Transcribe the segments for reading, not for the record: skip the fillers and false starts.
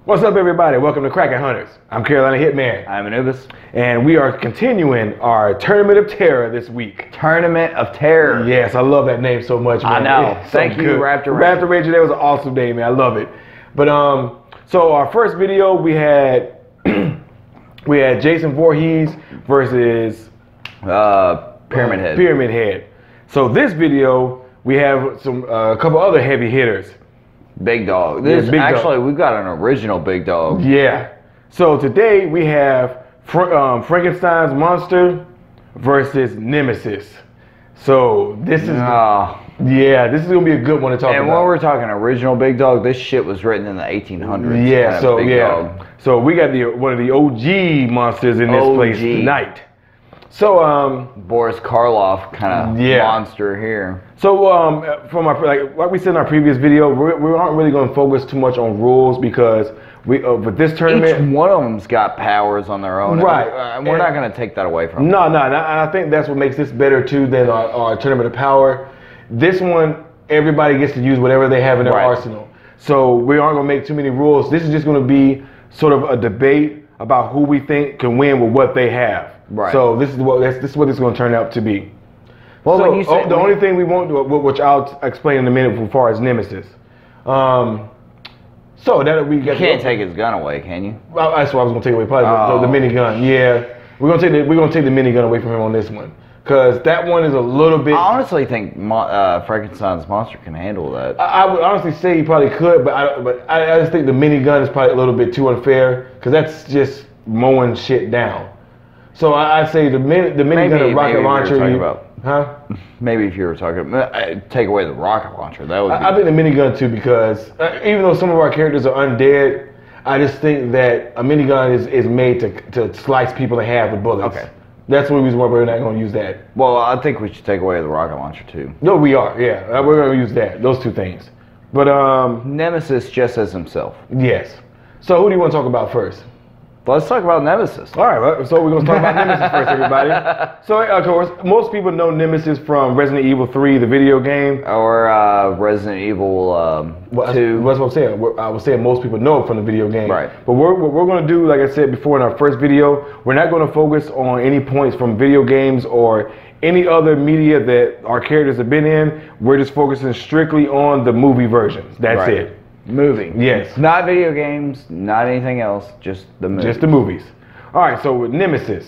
What's up, everybody? Welcome to Kraken Hunters. I'm Carolina Hitman. I'm Anubis. And we are continuing our Tournament of Terror this week. Tournament of Terror. Yes, I love that name so much, man. I know. Thank you, Raptor Ranger. Raptor Ranger, that was an awesome name, man. I love it. But so our first video, we had Jason Voorhees versus Pyramid Head. Pyramid Head. So this video, we have a couple other heavy hitters. Big dog. Big Actually, dog. we've got an original big dog. Yeah. So today we have Frankenstein's monster versus Nemesis. So this is this is gonna be a good one to talk about. And when we're talking original big dog, this shit was written in the 1800s. Yeah. So we got one of the OG monsters in this place tonight. So Boris Karloff kind of monster here. So from like we said in our previous video, we aren't really going to focus too much on rules because with this tournament, each one of them's got powers on their own. Right. We're not going to take that away from them. No, and I think that's what makes this better too than our tournament of power. This one, everybody gets to use whatever they have in their arsenal. So we aren't going to make too many rules. This is just going to be sort of a debate about who we think can win with what they have. Right. So this is what this is going to turn out to be. Well, so, when you say, the only thing we won't do, which I'll explain in a minute, as far as Nemesis. So that we you can't take his gun away, can you? Well, that's what I was going to take away. Probably the minigun. Yeah, we're going to take the minigun away from him on this one because that one is a little bit. I honestly think Frankenstein's monster can handle that. I would honestly say he probably could, but I just think the minigun is probably a little bit too unfair because that's just mowing shit down. So I'd say the minigun and rocket launcher. Huh? Maybe if you were talking about take away the rocket launcher, that would be. I think the minigun too, because even though some of our characters are undead, I just think that a minigun is made to slice people in half with bullets. Okay. That's the reason why we're not going to use that. Well, I think we should take away the rocket launcher too. No, we are. Yeah, we're going to use that. Those two things. But Nemesis just as himself. Yes. So who do you want to talk about first? Let's talk about Nemesis. All right, so we're going to talk about Nemesis first, everybody. So, of course, most people know Nemesis from Resident Evil 3, the video game. Or Resident Evil 2. That's what I'm saying. I was saying most people know it from the video game. Right. But what we're going to do, like I said before in our first video, we're not going to focus on any points from video games or any other media that our characters have been in. We're just focusing strictly on the movie versions. That's it. Movie. Yes. Not video games, not anything else, just the movies. Just the movies. All right, so with Nemesis.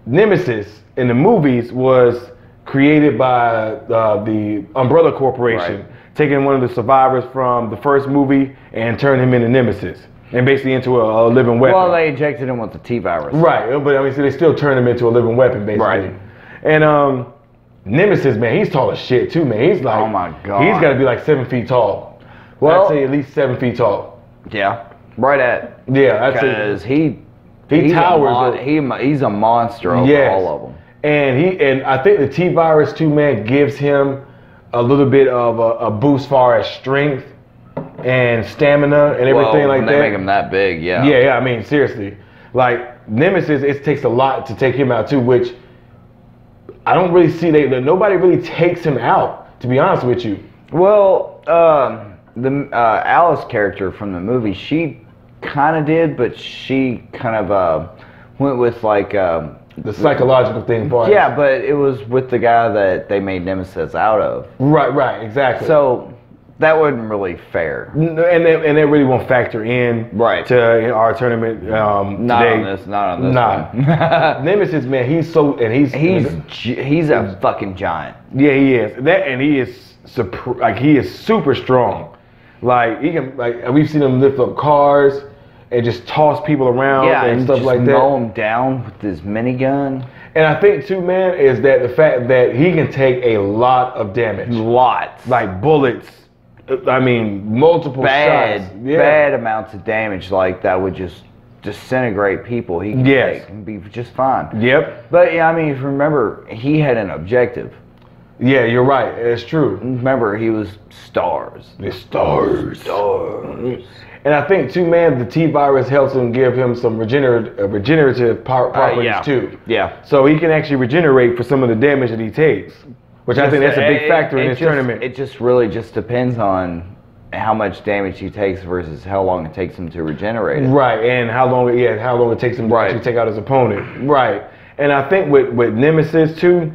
Nemesis in the movies was created by the Umbrella Corporation, taking one of the survivors from the first movie and turning him into Nemesis. And basically into a living weapon. Well, they injected him with the T-virus. Right, but I mean, so they still turned him into a living weapon, basically. Right. And Nemesis, man, he's tall as shit too, man. He's like, oh my God. He's got to be like 7 feet tall. Well, I'd say at least 7 feet tall. Yeah, right at. Yeah, I'd say. Because he towers. He's a monster over all of them. And I think the T-virus too, man, gives him a little bit of a boost far as strength and stamina and everything like that. They make him that big, yeah. Yeah, I mean, seriously. Like, Nemesis, it takes a lot to take him out too, which I don't really see, nobody really takes him out, to be honest with you. Well, the Alice character from the movie, she kind of did, but she kind of went with like the psychological thing part. Yeah, but it was with the guy that they made Nemesis out of. Right, exactly. So that wasn't really fair. And that really won't factor in to our tournament today. Not on this one. Nemesis, man, he's a fucking giant. Yeah, he is. He is super strong. Like he can, we've seen him lift up cars and just toss people around and stuff like that. Mow him down with his minigun. And I think too, man, is that the fact that he can take a lot of damage. Lots. Like bullets. I mean, multiple shots. Bad amounts of damage like that would just disintegrate people. He can take and be just fine. Yep. But yeah, I mean, if you remember, he had an objective. Yeah, you're right. It's true. Remember, he was S.t.a.r.s. S.t.a.r.s. And I think too, man, the T-virus helps him give him some regenerative properties too. Yeah. So he can actually regenerate for some of the damage that he takes, which I think that's a big factor in this tournament. It just really just depends on how much damage he takes versus how long it takes him to regenerate it. Right, and how long it takes him to actually take out his opponent. Right. And I think with Nemesis too,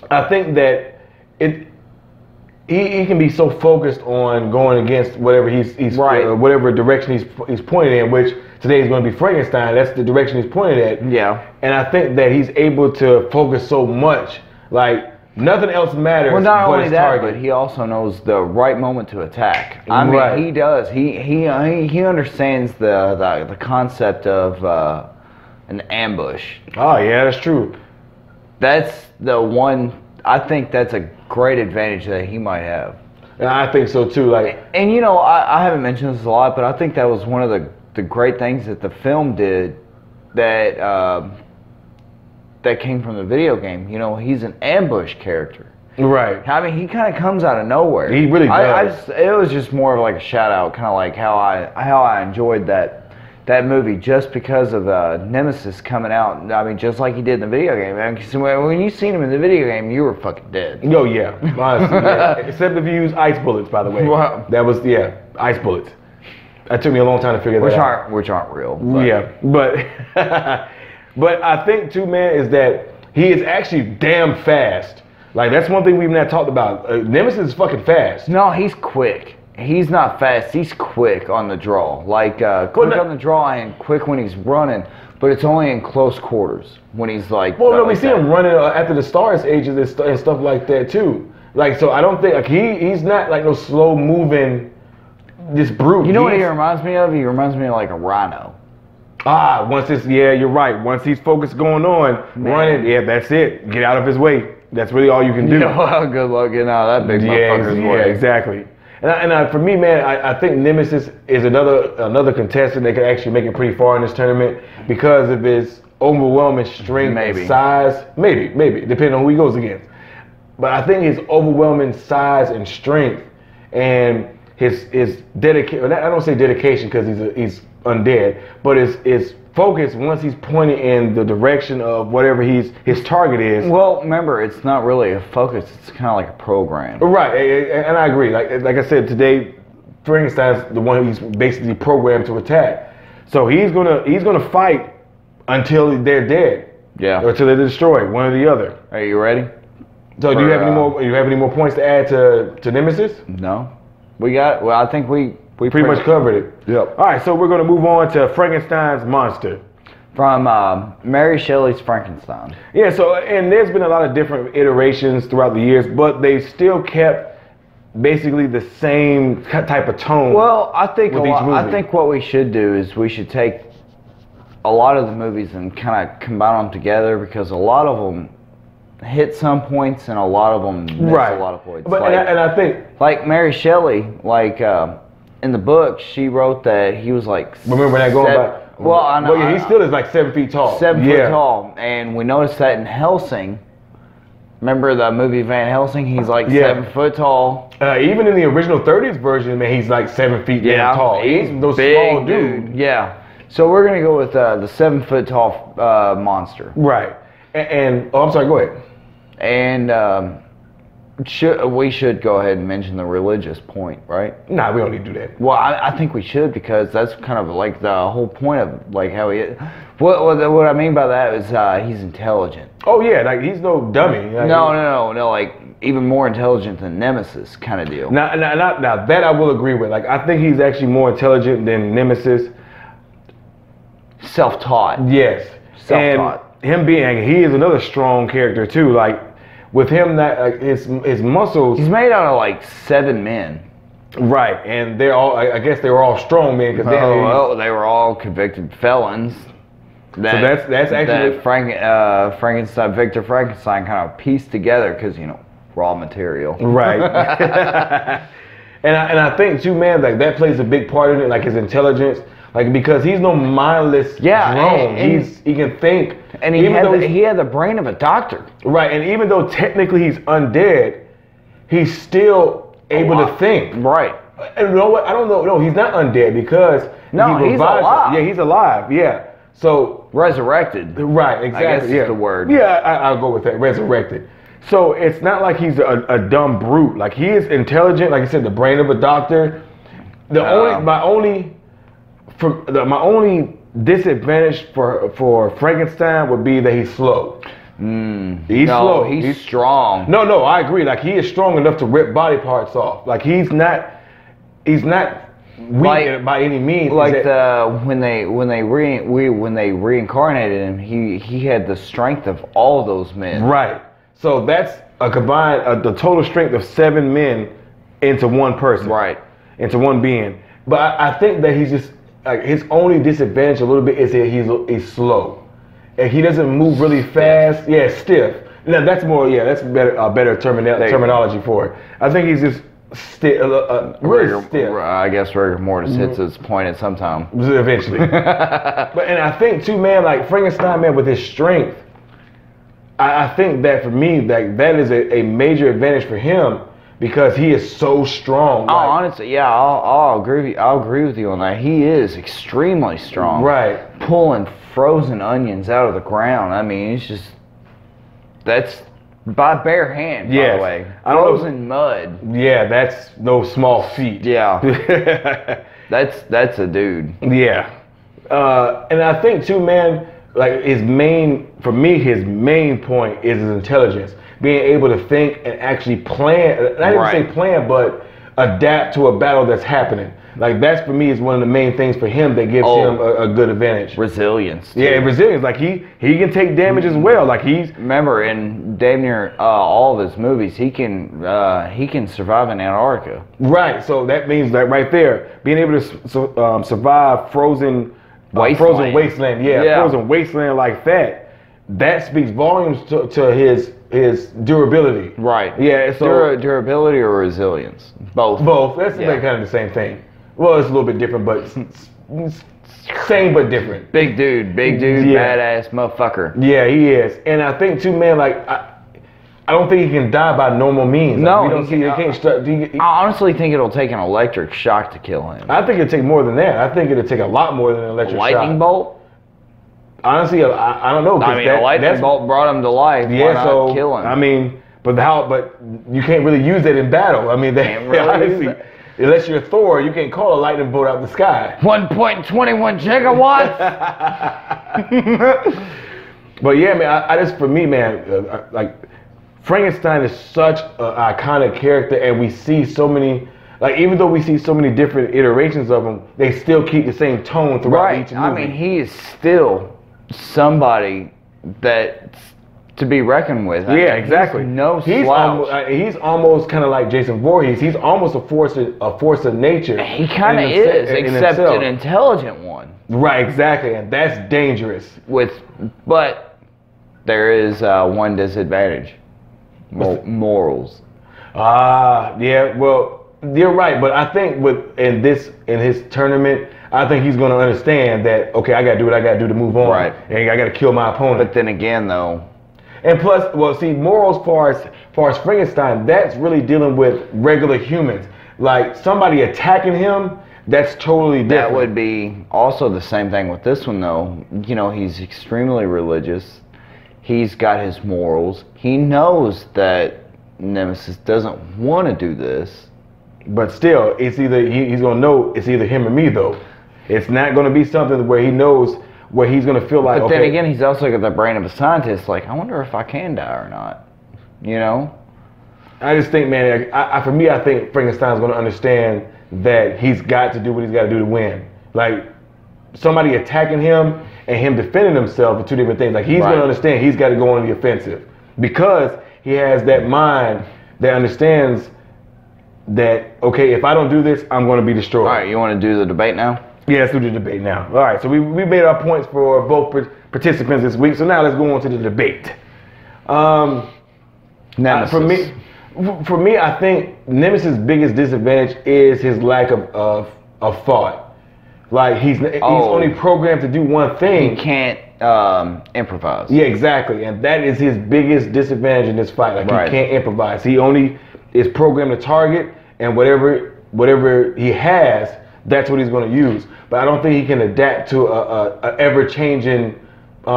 I think that he can be so focused on going against whatever he's whatever direction he's pointed in, which today is going to be Frankenstein. That's the direction he's pointed at. Yeah. And I think that he's able to focus so much, like nothing else matters. Well, not only that, target. but he also knows the right moment to attack. I mean, he does. He understands the concept of an ambush. Oh yeah, that's true. That's the one. I think that's a great advantage that he might have. And I think so too. Like, and you know, I haven't mentioned this a lot, but I think that was one of the great things that the film did that that came from the video game. You know, he's an ambush character. Right. I mean, he kind of comes out of nowhere. He really does. It was just more of like a shout out, kind of like how I enjoyed that movie just because of Nemesis coming out. I mean, just like he did in the video game. Man. When you seen him in the video game, you were fucking dead. Oh yeah, honestly, yeah. Except if you use ice bullets, by the way. Wow. That was ice bullets. That took me a long time to figure that out. Which aren't real. But. Yeah, but but I think too, man, is that he is actually damn fast. Like that's one thing we've not talked about. Nemesis is fucking fast. No, he's quick. He's not fast. He's quick on the draw. Like quick on the draw and quick when he's running. But it's only in close quarters when he's like. Well, no, we see him running after the s.t.a.r.s ages and stuff like that too. Like so, I don't think like he's not like no slow moving, this brute. You know what he reminds me of? He reminds me of like a rhino. Once you're right. Once he's focused going on, running, that's it. Get out of his way. That's really all you can do. You know, good luck getting out of that big motherfucker's way. Yeah, exactly. And for me, man, I think Nemesis is another contestant that could actually make it pretty far in this tournament because of his overwhelming strength and size. Maybe, depending on who he goes against. But I think his overwhelming size and strength and his dedication. I don't say dedication because he's undead, but his focus once he's pointed in the direction of whatever his target is. Well, remember, it's not really a focus. It's kind of like a program. Right, and I agree. Like I said today, Frankenstein's the one who's basically programmed to attack. So he's gonna fight until they're dead. Yeah. Or until they're destroyed, one or the other. Are you ready? So do you have any more points to add to Nemesis? No. I think we pretty much covered it. Yep. All right, so we're going to move on to Frankenstein's monster. From Mary Shelley's Frankenstein. Yeah, so, and there's been a lot of different iterations throughout the years, but they still kept basically the same type of tone. Well, I think what we should do is we should take a lot of the movies and kind of combine them together because a lot of them hit some points and a lot of them miss a lot of points. But, and I think... Like Mary Shelley, like... in the book, she wrote that he was like. Remember that going back? Well, I know. Well, he still is like 7 feet tall. 7 foot tall, and we noticed that in Helsing. Remember the movie Van Helsing? He's like 7 foot tall. Even in the original 30s version, man, he's like 7 feet tall. He's those big small dude. Yeah. So we're gonna go with the 7 foot tall monster. Right. And I'm sorry. Go ahead. And. We should go ahead and mention the religious point, right? Nah, we don't need to do that. Well, I think we should because that's kind of like the whole point of like how he is. What I mean by that is he's intelligent. Oh yeah, like he's no dummy. Like, no, like even more intelligent than Nemesis kind of deal. Now that I will agree with. Like I think he's actually more intelligent than Nemesis. Self-taught. Yes. Self-taught. And him being, he is another strong character too. Like. With him, that his muscles. He's made out of like 7 men. Right, and they're all. I guess they were all strong men because they were all convicted felons. So that's actually that Frankenstein, Victor Frankenstein, kind of pieced together because raw material. Right. and I think too, man, like that plays a big part in it, like his intelligence. Like because he's no mindless drone. He can think. And he had the brain of a doctor. Right, and even though technically he's undead, he's still able to think. Right. And you know what? I don't know. No, he's not undead because he's alive. Yeah, he's alive. Yeah. So resurrected. Right. Exactly. I guess is the word. Yeah, I'll go with that. Resurrected. So it's not like he's a dumb brute. Like he is intelligent. Like I said, the brain of a doctor. My only disadvantage for Frankenstein would be that he's slow. He's slow. He's strong. No, I agree. Like he is strong enough to rip body parts off. Like he's not weak by any means. Like when they reincarnated him, he had the strength of all those men. Right. So that's a combined the total strength of 7 men into one person. Right. Into one being. But I think that he's just like his only disadvantage a little bit is that he's slow. And he doesn't move really fast. Yeah, stiff. No, that's more. Yeah, that's better terminology for it. I think he's just really stiff. I guess rigor mortis hits its point at some time. Eventually. And I think too, man, like Frankenstein, man, with his strength, I think that for me, that is a major advantage for him because he is so strong. Oh, honestly, yeah, I'll agree with you on that. He is extremely strong. Right. Pulling frozen onions out of the ground. I mean, it's just that's by bare hand. By the way, frozen mud. Yeah, that's no small feat. Yeah, that's a dude. Yeah, and I think too, man. Like his main point is his intelligence, being able to think and actually plan. Not even say plan, but adapt to a battle that's happening. Like that's for me is one of the main things for him that gives him a good advantage. Resilience. Too. Yeah, resilience. Like he can take damage as well. Like remember in damn near all of his movies, he can survive in Antarctica. Right. So that means that right there, being able to survive frozen wasteland. Yeah, frozen wasteland like that. That speaks volumes to his durability. Right. Yeah. So durability or resilience. Both. That's kind of the same thing. Well, it's a little bit different, but same but different. Big dude, badass motherfucker. Yeah, he is. And I think too, man, like I don't think he can die by normal means. No, like, I honestly think it'll take an electric shock to kill him. I think it'll take more than that. I think it'll take a lot more than an electric shock. Lightning bolt? Honestly, I don't know. I mean, a lightning bolt brought him to life. Yeah, why not kill him? I mean, but you can't really use that in battle. I mean, honestly, unless you're Thor, you can't call a lightning bolt out of the sky. 1.21 gigawatts. But yeah, man, I just for me, man, like Frankenstein is such an iconic character, and we see so many. Like even though we see so many different iterations of him, they still keep the same tone throughout each movie. I mean, he is still somebody that's to be reckoned with. Yeah, exactly. He's he's almost kind of like Jason Voorhees. He's almost a force of nature. He kind of is, except an intelligent one. Right, exactly, and that's dangerous. But there is one disadvantage: morals. Yeah. Well, you're right, but I think in his tournament, I think he's going to understand that okay, I got to do what I got to do to move on. Right, and I got to kill my opponent. But then again, though. And plus, well, see, morals far as Frankenstein, that's really dealing with regular humans. Like somebody attacking him, that's totally different. That would be also the same thing with this one, though. You know, he's extremely religious. He's got his morals. He knows that Nemesis doesn't want to do this. But still, it's either he's going to know it's either him or me, though. It's not going to be something where he knows where he's going to feel like, but then again, he's also got the brain of a scientist. Like, I wonder if I can die or not. You know? I just think, man, for me, I think Frankenstein's going to understand that he's got to do what he's got to do to win. Like, somebody attacking him and him defending himself are two different things. Like, he's going to understand he's got to go on the offensive because he has that mind that understands that, okay, if I don't do this, I'm going to be destroyed. All right, you want to do the debate now? Yeah, let's do the debate now. All right, so we made our points for both participants this week. So now let's go on to the debate. Nemesis. For me, I think Nemesis' biggest disadvantage is his lack of thought. Like he's only programmed to do one thing. He can't improvise. Yeah, exactly, and that is his biggest disadvantage in this fight. Like he can't improvise. He only is programmed to target, and whatever he has, that's what he's going to use. But I don't think he can adapt to a ever-changing, I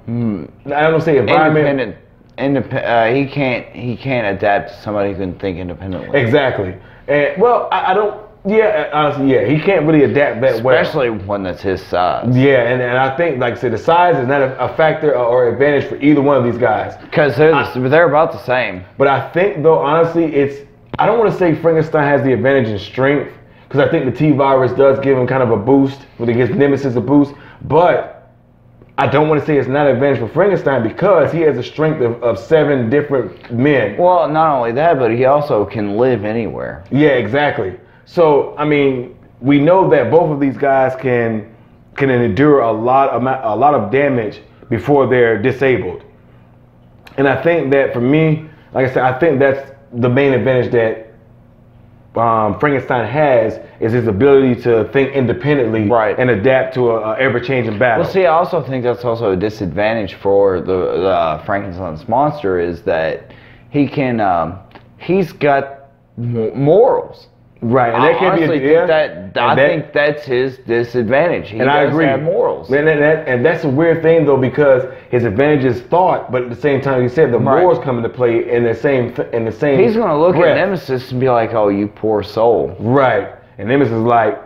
don't say environment. he can't adapt to somebody who can think independently. Exactly. And well, I don't. Yeah, honestly, yeah, he can't really adapt that well. Especially one that's his size. Yeah, and I think, like I said, the size is not a factor or advantage for either one of these guys. Because they're about the same. But I think, though, honestly, I don't want to say Frankenstein has the advantage in strength, because I think the T-virus does give him kind of a boost, when it gives Nemesis a boost. But I don't want to say it's not an advantage for Frankenstein because he has a strength of 7 different men. Well, not only that, but he also can live anywhere. Yeah, exactly. So, I mean, we know that both of these guys can endure a lot of damage before they're disabled. And I think that for me, like I said, I think that's the main advantage that Frankenstein has is his ability to think independently and adapt to a ever-changing battle. Well, see, I also think that's also a disadvantage for the Frankenstein's monster is that he can, he's got morals. Right, and that can't be I think that's his disadvantage. He does have morals. And that's a weird thing though, because his advantage is thought, but at the same time, you said the morals come into play in the same. He's gonna look at Nemesis and be like, "Oh, you poor soul." Right, and Nemesis is like,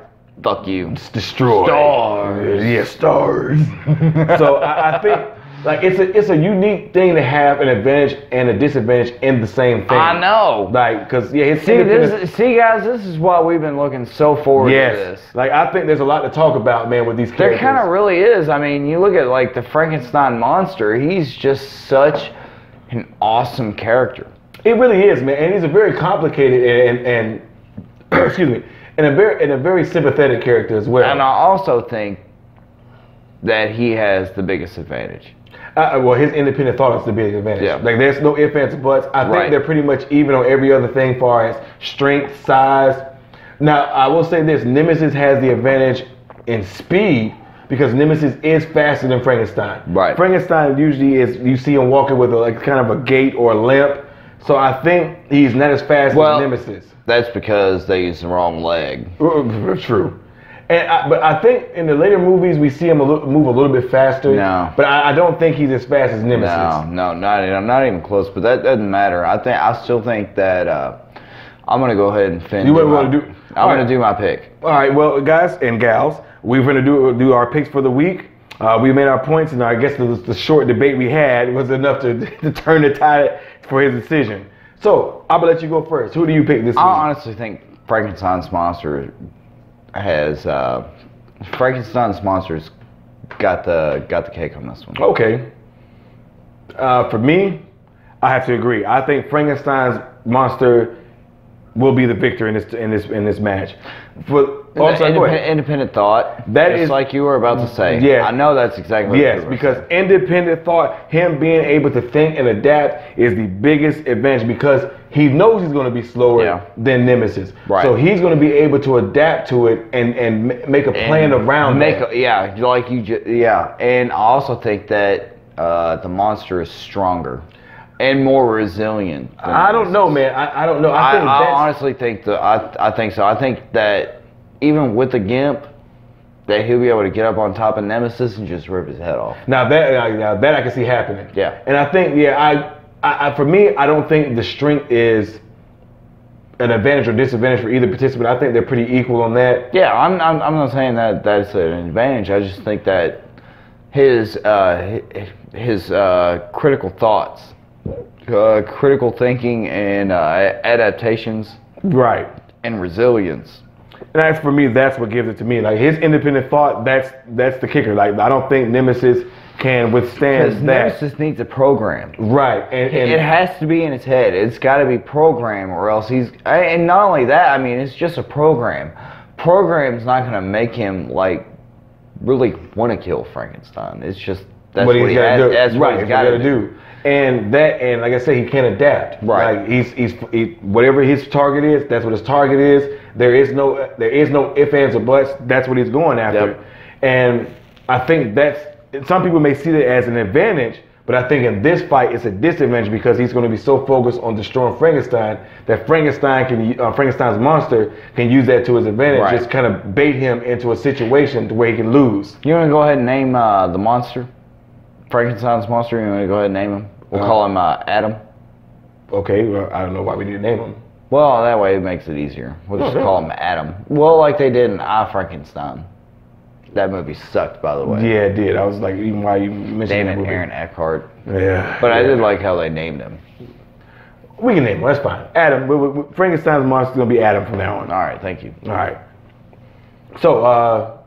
"Fuck you, destroy s.t.a.r.s." Yeah, s.t.a.r.s. So I think. Like it's a unique thing to have an advantage and a disadvantage in the same thing. I know. Like, cause yeah, see guys, this is why we've been looking so forward to this. Like I think there's a lot to talk about, man, with these characters. There kind of really is. I mean, you look at like the Frankenstein monster. He's just such an awesome character. It really is, man, and he's a very complicated and excuse me, and a very sympathetic character as well. And I also think that he has the biggest advantage. Well, his independent thought is the big advantage. Yeah. Like, there's no ifs, ands, or buts. I think they're pretty much even on every other thing, as far as strength, size. Now, I will say this: Nemesis has the advantage in speed because Nemesis is faster than Frankenstein. Right. Frankenstein usually is. You see him walking with kind of a gait or a limp. So I think he's not as fast as Nemesis. That's because they use the wrong leg. True. But I think in the later movies we see him move a little bit faster. No. But I don't think he's as fast as Nemesis. No, not even close. But that doesn't matter. I still think that I'm gonna go ahead and finish. I'm gonna do my pick. All right, well, guys and gals, we're gonna do our picks for the week. We made our points, and I guess the short debate we had was enough to turn the tide for his decision. So I'm gonna let you go first. Who do you pick this week? I honestly think Frankenstein's monster has Frankenstein's monsters got the cake on this one. Okay. For me, I have to agree. I think Frankenstein's monster will be the victor in this match. Independent thought. That is like you were about to say. Yeah, I know that's exactly what yes, because independent thought, him being able to think and adapt is the biggest advantage because he knows he's going to be slower than Nemesis. Right. So he's going to be able to adapt to it and make a plan around it. And I also think that the monster is stronger and more resilient. I don't know, man. I don't know. I honestly think I think so. I think that even with the Gimp, that he'll be able to get up on top of Nemesis and just rip his head off. Now that I can see happening. Yeah. And I think I for me, I don't think the strength is an advantage or disadvantage for either participant. I think they're pretty equal on that. Yeah, I'm not saying that that's an advantage. I just think that his critical thoughts, critical thinking, and adaptations, right, and resilience. And that's for me. That's what gives it to me. Like his independent thought. That's the kicker. Like I don't think Nemesis can withstand that. Nemesis needs a program. Right. And it has to be in his head. It's got to be programmed, or else he's. And not only that, I mean, it's just a program. Program's not going to make him like really want to kill Frankenstein. It's just that's what he has. That's what he's got to do. And like I said, he can't adapt. Right. Like he's whatever his target is, that's what his target is. There is no ifs, ands, or buts. That's what he's going after. Yep. And I think some people may see that as an advantage, but I think in this fight it's a disadvantage because he's going to be so focused on destroying Frankenstein that Frankenstein's monster can use that to his advantage. Right. Just kind of bait him into a situation to where he can lose. You want to go ahead and name the monster? Frankenstein's monster, you want to go ahead and name him? We'll call him Adam. Okay, well, I don't know why we need to name him. Well, that way it makes it easier. We'll just call him Adam. Well, like they did in Frankenstein. That movie sucked, by the way. Yeah, it did. I was like, even while you mentioned Damn that it, movie. Aaron Eckhart. Yeah. But I did like how they named him. We can name him. That's fine. Adam. Frankenstein's monster is gonna be Adam from now on. All right, thank you. All right. So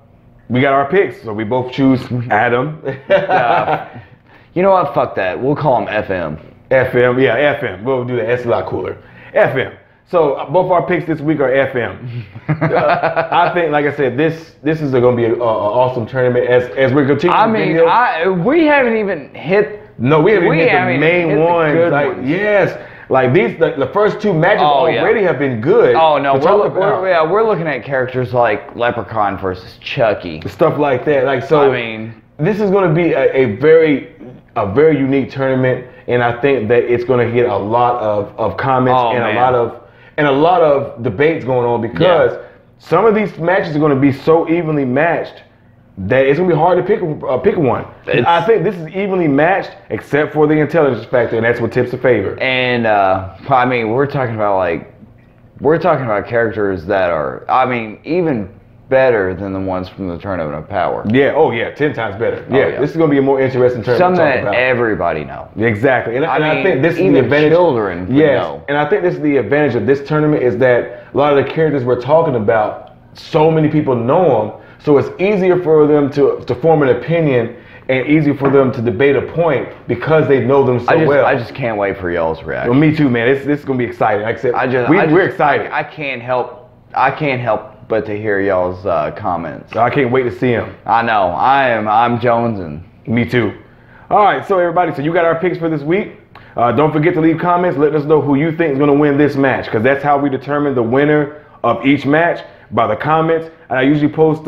we got our picks. So we both choose Adam. You know what? Fuck that. We'll call him FM. FM. Yeah, FM. We'll do that. That's a lot cooler. FM. So both our picks this week are FM. I think, like I said, this is going to be an awesome tournament as we're continuing. I mean, we haven't even hit. No, we haven't hit the main ones. Like, ones. Yes, like these, the first two matches already have been good. Oh no, we're looking at characters like Leprechaun versus Chucky, stuff like that. Like so, I mean, this is going to be a very unique tournament, and I think that it's going to get a lot of comments and a lot of debates going on because some of these matches are going to be so evenly matched that it's going to be hard to pick one. I think this is evenly matched except for the intelligence factor, and that's what tips the favor. And I mean, we're talking about characters that are, I mean, even better than the ones from the Tournament of Power. Yeah, 10 times better. Yeah, this is going to be a more interesting tournament. Something that everybody knows. Exactly. And I think this is the advantage. Children know. And I think this is the advantage of this tournament is that a lot of the characters we're talking about, so many people know them, so it's easier for them to form an opinion and easier for them to debate a point because they know them so well. I just can't wait for y'all's reaction. Well, me too, man. This is going to be exciting. Like I said, we're excited. I can't help but to hear y'all's comments. I can't wait to see them. I know. I'm jonesing. Me too. All right, so everybody, so you got our picks for this week. Don't forget to leave comments. Let us know who you think is going to win this match, because that's how we determine the winner of each match, by the comments. And I usually post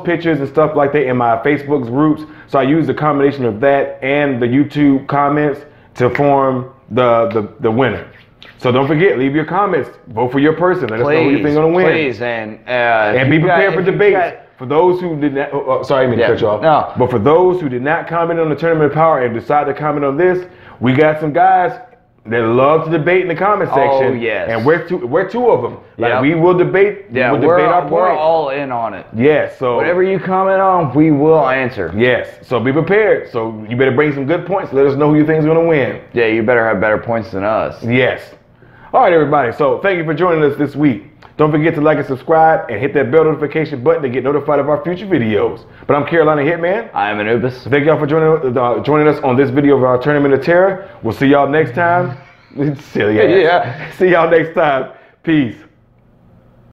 pictures and stuff like that in my Facebook groups. So I use the combination of that and the YouTube comments to form the winner. So don't forget, leave your comments. Vote for your person. Let us know who you think is going to win. Please, and be prepared for debates. For those who did not, sorry, I didn't mean to cut you off. No. But for those who did not comment on the Tournament of Power and decide to comment on this, we got some guys that love to debate in the comment section. Oh, yes. And we're two of them. Like, we will debate. Yeah, we'll debate our points. We're all in on it. Yes. So whatever you comment on, we will answer. Yes. So be prepared. So you better bring some good points. Let us know who you think is going to win. Yeah, you better have better points than us. Yes. All right, everybody. So thank you for joining us this week. Don't forget to like and subscribe and hit that bell notification button to get notified of our future videos. But I'm Carolina Hitman. I am Anubis. Thank y'all for joining us on this video of our Tournament of Terror. We'll see y'all next time. Silly ass. Yeah. See y'all next time. Peace.